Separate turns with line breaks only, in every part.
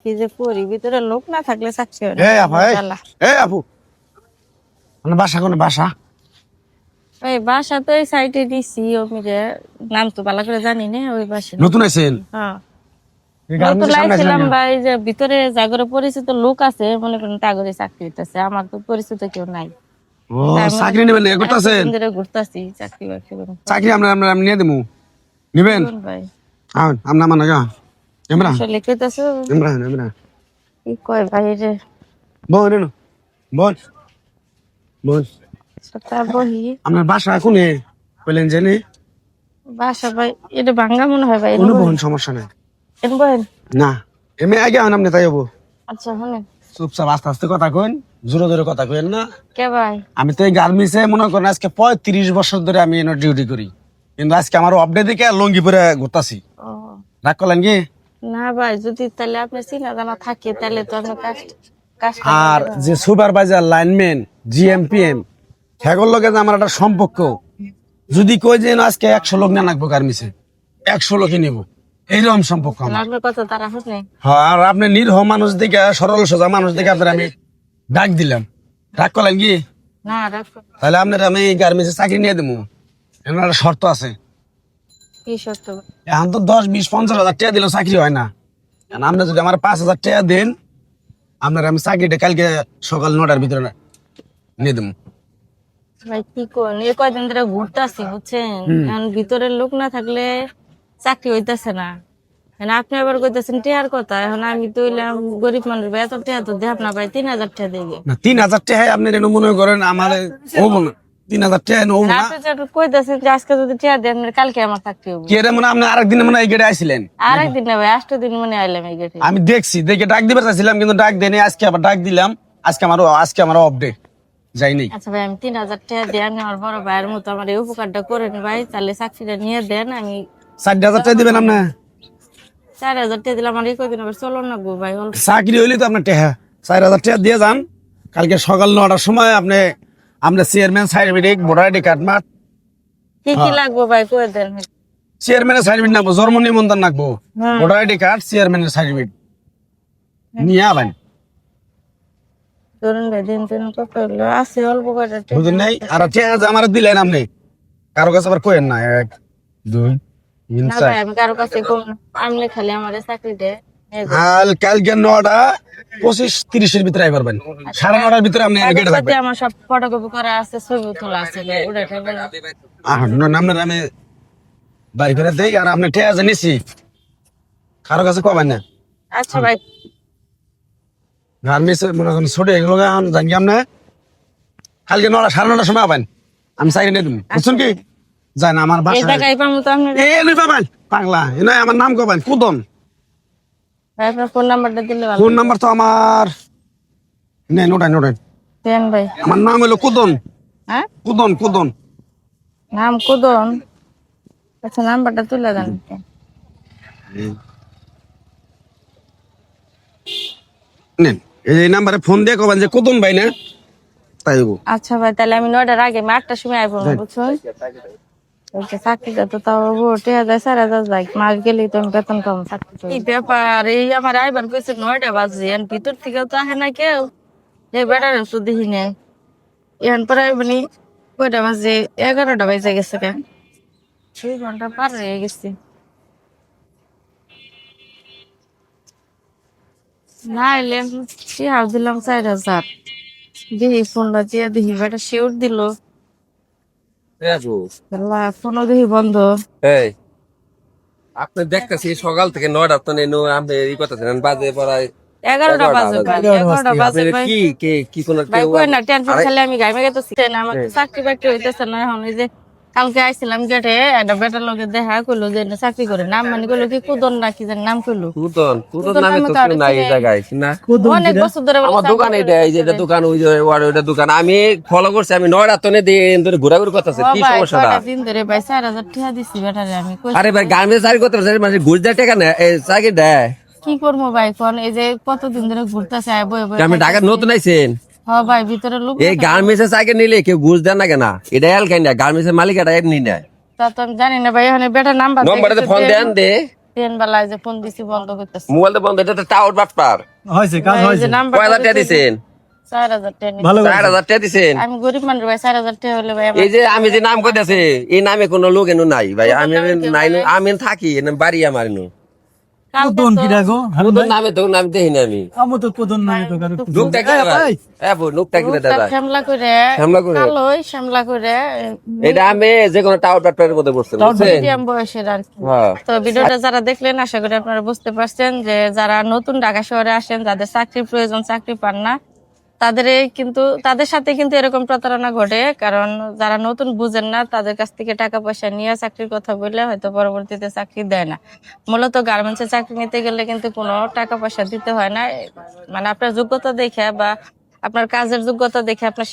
কি যে করি, ভিতরে লোক না থাকলে চাকরি হয় না।
আপু মানে বাসা কোন বাসা?
ওই বাসা তো এই সাইডে দিছি, ওমিরে নাম তো ভালো করে জানি না, ওই বাসা
নতুন আছেন?
হ্যাঁ
এই
নতুন
গার্মেন্টসের সামনে আছেন
লাইছিলাম
কেন?
ভাই, যে ভিতরে জাগরে পরিচিত লোক আছে, মনে করেন তাগরে চাকরি হইতেছে, আমার তো পরিচিত কেউ নাই।
ও চাকরি নেবেন এ করতেছেন?
ঘুরতেছি চাকরি বাকরি করবো।
চাকরি আমরা আমরা নিয়ে দেবো, নিবেন?
বলুন ভাই,
আমরা মানে গা এমরা
আসলে কইতাছো
এমরা এমরা
কি কয় ভাই রে,
বোন এনো বোন বোন
তা বহি
আপনার বাসা কোনে বলেন জানি?
বাসা ভাই এটা ভাঙ্গা মনে হয় ভাই,
কোনো বোন সমস্যা নাই
এন বহেন।
না এমনি আগে আনাম না তাই হবো।
আচ্ছা শুনেন
চুপচাপ আস্তে আস্তে কথা কইন, জোরে জোরে কথা কইন না।
কে ভাই?
আমি তো এই গার্মেন্টসে মনে করেন আজকে 35 বছর ধরে আমি এনে ডিউটি করি, কিন্তু আজকে আমার অপডেট দিকে লঙ্গি পরে ঘুরতাছি।
ও
রাগ করলেন কি?
না ভাই, যদি তাহলে আপনি চিনা জানা থাকে তাহলে তো আপনি কাজ
আর যে সুপারভাইজার লাইনম্যান জিএমপিএম সেগুলোর লগে যে আমার একটা সম্পর্ক, যদি কই যে না আজকে 100 লোক না লাগবো গার্মেন্টসে 100 লোকই নেব, এইরকম সম্পর্ক আমার।
আপনার কথা তারা শুনে।
হ্যাঁ, আর আপনি নিরহ মানুষ দেখে, সরল সোজা মানুষ দেখে আপনার আমি ডাক দিলাম। রাগ করলেন কি?
না রাখো।
তাহলে আপনার আমি গার্মেন্টসে চাকরি নিয়ে দেবো, এমন একটা শর্ত আছে।
কি সত্য?
এখন তো 10, 20, 50 হাজার টাকা দিলেও চাকরি হয় না। এখন আপনি যদি আমার 5,000 টাকা দেন, আপনার আমি চাকরিটা কালকে সকাল 9টার ভিতরে নিয়ে দেবো।
ভাই কি কোন, এই কয়দিন ধরে ঘুরতেছি বুঝছেন, এখন ভিতরের লোক না থাকলে চাকরি হইতাছে না। এখন আপনি আবার কইতাছেন টিয়ার কথা, এখন আমি তো হইলাম গরিব মানুষ ভাই, এত টিয়া তো দেখ না ভাই, 3,000 টাকা দিয়ে।
না 3,000 টাকা আপনি যেন মনে করেন আমার হবো না, 3,000 টাকা হবো না।
আপনি যে কইতাছেন যে আজকে যদি টিয়া দেন কালকে আমার চাকরি হবো।
কি রে মনে আপনি আরেকদিন মনে হয় এই গেটে আইছিলেন?
আরেকদিন না ভাই, 8 দিন মনে আইলাম এই গেটে।
আমি দেখছি, দেখে ডাক দিতে চাইছিলাম কিন্তু ডাক দেনি, আজকে আবার ডাক দিলাম। আজকে আমার আপডেট যাইনি।
আচ্ছা ভাই, আমি 3,000 টাকা দেন, আমার বড় ভাইয়ের মতো আমার এই উপকারটা করেন ভাই, তাহলে চাকরিটা নিয়ে দেন। আমি
60,000 টাকা দিবেন আপনি?
4,000 টাকা দিলাম, আমার এই কদিন আবার চলন না গো ভাই।
চাকরি হইলে তো আপনার টাকা 4,000 টাকা দিয়ে যান। কালকে সকাল 9টার সময় আপনি আমরা chairman certificate, voter ID card, মাঠ
কি কি লাগবো ভাই কই দেন।
চেয়ারম্যানের সার্টিফিকেট নাকবো, জন্ম নিবন্ধন নাকবো, ভোটার আইডি কার্ড, চেয়ারম্যানের সার্টিফিকেট নিয়ে আবেন।
ধরুন ভাই দিন দিন কত হলো আছে, অল্প কয়টা টাকা।
বুঝুন নাই? আর টাকা আমার দিলেন আপনি, কারো কাছে আবার কোয়েন না। 1, 2, 3,
না
4।
ভাই আমি কারো কাছে কম না, আমি খালি আমার চাকরি দে।
কালকে 9টা 25-30 ভিতরে আই পারবেন, 9:30টার ভিতরে আপনি গেটে থাকবেন।
আমার সব ফটোকপি করা আছে, ছবি তোলা আছে ভাই, ওটা
নামের আমি বাড়ি ফেরত দেই, আর আপনি ঠেয়া জানিছি কারো কাছে কবেন না।
আচ্ছা ভাই।
গার্মেন্টস মনে করেন ছোট এগুলো জানি আপনি কালকে 9টা 9:30টার সময় আবেন, আমি চাকরি নিয়ে দেবো। বুঝছেন কি? যাই না আমার
এই
বাসা
জায়গায় পাবো তো আপনি
এই পাবেন পাগলা, এ নয় আমার নাম কবেন কুদন।
ভাই, আপনার ফোন নাম্বারটা দিলে ভালো।
ফোন নাম্বার তো আমার নেই, নোটাই
দেন ভাই।
আমার নাম হলো কুদন।
হ্যাঁ
কুদন কুদন
নাম কুদন। আচ্ছা নাম্বারটা তুলে দেন।
নেন, এই নাম্বারে ফোন দিয়ে কবেন যে কুদন ভাই না, তাই দেবো।
আচ্ছা ভাই, তাহলে আমি 9টার আগে, আমি 8টার সময় আইবো বুঝছেন। চাকরিটা তো তাও ভোটে 4,000 যাই, মাস গেলেই তো আমি বেতন পাবো। এই ব্যাপার, এই আমার আইবার কইছে 9টা বাজে, এর ভিতর থেকে তো আহে না কেউ, এই বেটার তো দেখি না। এখন পরে মানে কয়টা বাজে, 11টা বাজে গেছে কেন, 2 ঘন্টা পার হয়ে গেছে। না এলে হাউ দিলাম 4,000, দেখি ফোনটা দিয়ে দেখি বেটা শিওর দিল, ফোনও দেখি বন্ধ।
এই আপনি দেখতেছি সকাল থেকে 9টা তো নেই, আপনি এই করতেছেন বাজে পড়ায়
11টা বাজে ভাই, 11টা বাজে ভাই।
কি কে কি কোন
ভাই কই না, টেনশন খালি আমি গাইমে গেতেছি না, আমার তো চাকরি বাকরি হইতেছে না। এখন এই যে কালকে আইছিলাম গেটে, একটা বেটার লগে দেখা কইলো যে না চাকরি করে, নাম মানে কইলো কি কুদন না কি জানি নাম কইলো।
কুদন কুদন নামে তো কেউ নাই এই জায়গায় না।
অনেক বছর ধরে
আমার দোকান এটা, এই যে এটা দোকান, ওই যে ওইটা দোকান আমি ফলো করছি। আমি 9টা তো নে দিয়ে ধরে ঘোরাঘুরি করতেছে, কি সমস্যাটা?
দিন ধরে ভাই 4,000 টাকা দিছি বেটারে আমি।
আরে ভাই গার্মেন্টস চাকরি করতে পারছে মানে ঘুষ দেয় টাকা না, এই চাকরি দেয়।
কি করবো ভাই কোন, এই যে কতদিন ধরে ঘুরতেছে বই বই।
আমি ঢাকা নতুন আইছেন,
হ্যাঁ ভাই ভিতরে লোক
এই গার্মেন্টস চাকরি নিলে কেউ ঘুষ দেয় না কেন? এটা এলকাই না, গার্মেন্টস মালিক এটা এমনি নেয়।
তা তো আমি জানি না ভাই, এখন বেটার নাম্বার
নম্বরটাতে ফোন দেন দে।
ট্রেন বেলায় যে ফোন দিছি বন্ধ করতেছে
মোবাইলটা বন্ধ, এটা তো টাওয়ার বাটপার।
হয়েছে কাজ
এই
হয়েছে
যে নাম্বার
কয় হাজার টাকা দিছেন?
4000 টাকা নিছে।
ভালো
4000 টাকা দিছেন।
আমি গরিব মানুষ ভাই, 4000 টাকা হলে ভাই
এই যে আমি যে নাম কইতাছি এই নামে কোনো লোক এনো নাই ভাই, আমি নাই আমি থাকি এনে বাড়ি আমার এনো
প্রদন কি রাখো হারুন
তোর
ভাই
নামে তো নাম দেই না আমি।
আমো তো প্রদন নামে তো কারো
লোকটা কি ভাই এ বউ লোকটা কি দাদা
শ্যামলা করে
শ্যামলা করে?
কালোই শ্যামলা করে
এটা আমি যে কোনো টাওয়ার বাটপারের মধ্যে বসতে বুঝছেন?
মিডিয়াম বয়সের আর কি।
হ্যাঁ
তো ভিডিওটা যারা দেখলেন আশা করি আপনারা বুঝতে পারছেন যে যারা নতুন ঢাকা শহরে আসেন, যাদের চাকরির প্রয়োজন, চাকরি পান না, তাদের সাথে কিন্তু এরকম প্রতারণা ঘটে। কারণ যারা নতুন বুঝেন না, তাদের কাছ থেকে টাকা পয়সা নিয়ে চাকরির কথা বললে হয়তো পরবর্তীতে চাকরি দেয় না। মূলত গার্মেন্টসে চাকরি নিতে গেলে কিন্তু কোনো টাকা পয়সা দিতে হয় না। মানে আপনার যোগ্যতা দেখে বা আপনার কাজের যোগ্যতা দেখে, আপনার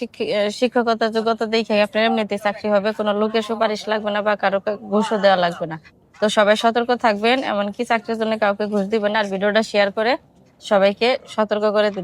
শিক্ষকতার যোগ্যতা দেখে আপনার এমনিতেই চাকরি হবে। কোনো লোকের সুপারিশ লাগবে না বা কারো ঘুষও দেওয়া লাগবে না। তো সবাই সতর্ক থাকবেন, এমনকি চাকরির জন্য কাউকে ঘুষ দিবেন না। আর ভিডিওটা শেয়ার করে সবাইকে সতর্ক করে দিবেন।